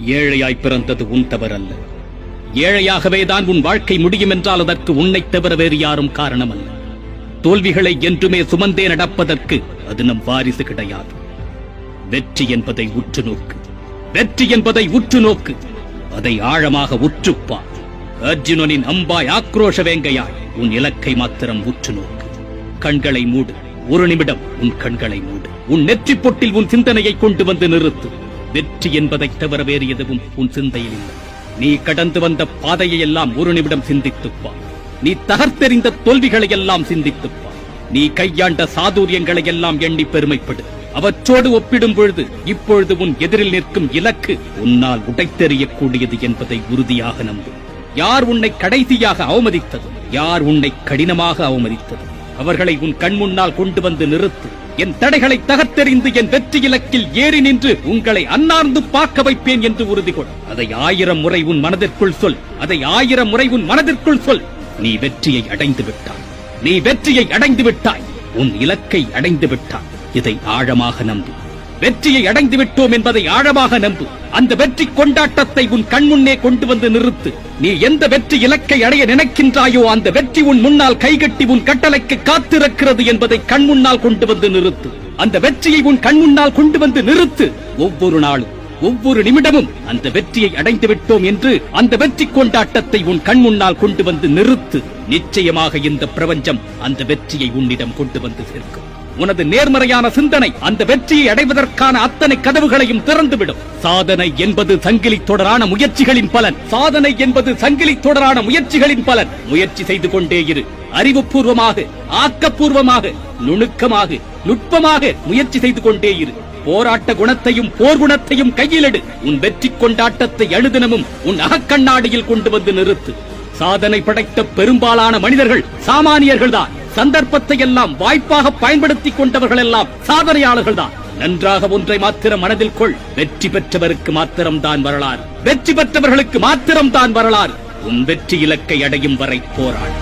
ஏழையாய் பிறந்தது உன் தவறல்ல. ஏழையாகவேதான் உன் வாழ்க்கை முடியும் என்றால் அதற்கு உன்னைத் தவிர வேறு யாரும் காரணமல்ல. தோல்விகளை என்றுமே சுமந்தே நடப்பதற்கு அது நம் வாரிசு கிடையாது. வெற்றி என்பதை உற்று நோக்கு, வெற்றி என்பதை உற்று நோக்கு, அதை ஆழமாக உற்றுப்பார். அர்ஜுனனின் அம்பாய் ஆக்ரோஷ வேங்கையாய் உன் இலக்கை மாத்திரம் உற்று நோக்கு. கண்களை மூடு, ஒரு நிமிடம் உன் கண்களை மூடு. உன் நெற்றி பொட்டில் உன் சிந்தனையை கொண்டு வந்து நிறுத்து. வெற்றி என்பதைத் தவிர வேறு எதுவும் உன் சிந்தையில் இல்லை. நீ கடந்து வந்த பாதையை எல்லாம் ஒரு நிமிடம் சிந்தித்துப்பா. நீ தகர்த்தெறிந்த தோல்விகளை எல்லாம் சிந்தித்துப்பா. நீ கையாண்ட சாதுரியங்களை எல்லாம் எண்ணி பெருமைப்படு. அவற்றோடு ஒப்பிடும் பொழுது இப்பொழுது உன் எதிரில் நிற்கும் இலக்கு உன்னால் உடைத்தெறியக்கூடியது என்பதை உறுதியாக நம்பு. யார் உன்னை கடைசியாக அவமதித்தது, யார் உன்னை கடினமாக அவமதித்தது, அவர்களை உன் கண் முன்னால் கொண்டு வந்து நிறுத்து. என் தடைகளை தகர்த்தெறிந்து என் வெற்றி இலக்கில் ஏறி நின்று உங்களை அன்னார்ந்து பார்க்க வைப்பேன் என்று உறுதி கொள். அதை 1000 முறை உன் மனதிற்குள் சொல். அதை 1000 முறை உன் மனதிற்குள் சொல். நீ வெற்றியை அடைந்து விட்டாய். நீ வெற்றியை அடைந்து விட்டாய். உன் இலக்கை அடைந்து விட்டாய். இதை ஆழமாக நம்பு. வெற்றியை அடைந்து விட்டோம் என்பதை ஆழமாக நம்பு. அந்த வெற்றி கொண்டாட்டத்தை உன் கண்முன்னே கொண்டு வந்து நிறுத்து. நீ எந்த வெற்றி இலக்கை அடைய நினைக்கின்றாயோ அந்த வெற்றி உன் முன்னால் கைகட்டி உன் கட்டளைக்கு காத்திருக்கிறது என்பதை கண் முன்னால் கொண்டு வந்து நிறுத்து. அந்த வெற்றியை உன் கண் முன்னால் கொண்டு வந்து நிறுத்து. ஒவ்வொரு நாளும், ஒவ்வொரு நிமிடமும் அந்த வெற்றியை அடைந்து விட்டோம் என்று அந்த வெற்றி கொண்டாட்டத்தை உன் கண் முன்னால் கொண்டு வந்து நிறுத்து. நிச்சயமாக இந்த பிரபஞ்சம் அந்த வெற்றியை உன்னிடம் கொண்டு வந்து சேர்க்கும். உனது நேர்மறையான சிந்தனை அந்த வெற்றியை அடைவதற்கான அத்தனை கதவுகளையும் திறந்துவிடும். சாதனை என்பது சங்கிலி தொடரான முயற்சிகளின் பலன். சாதனை என்பது சங்கிலி தொடரான முயற்சிகளின் பலன். முயற்சி செய்து கொண்டே இரு. அறிவுபூர்வமாக, ஆக்கப்பூர்வமாக, நுணுக்கமாக, நுட்பமாக முயற்சி செய்து கொண்டே இரு. போராட்ட குணத்தையும் போர் குணத்தையும் கையிலெடு. உன் வெற்றி கொண்டாட்டத்தை அனுதினமும் உன் அகக்கண்ணாடியில் கொண்டு வந்து நிறுத்து. சாதனை படைத்த பெரும்பாலான மனிதர்கள் சாமானியர்கள்தான். சந்தர்ப்பத்தை எல்லாம் வாய்ப்பாக பயன்படுத்திக் கொண்டவர்கள் எல்லாம் சாதனையாளர்கள் தான். நன்றாக ஒன்றை மாத்திரம் மனதில் கொள். வெற்றி பெற்றவருக்கு மாத்திரம்தான் வரலாறு. வெற்றி பெற்றவர்களுக்கு மாத்திரம்தான் வரலாறு. உன் வெற்றி இலக்கை அடையும் வரை போராடு.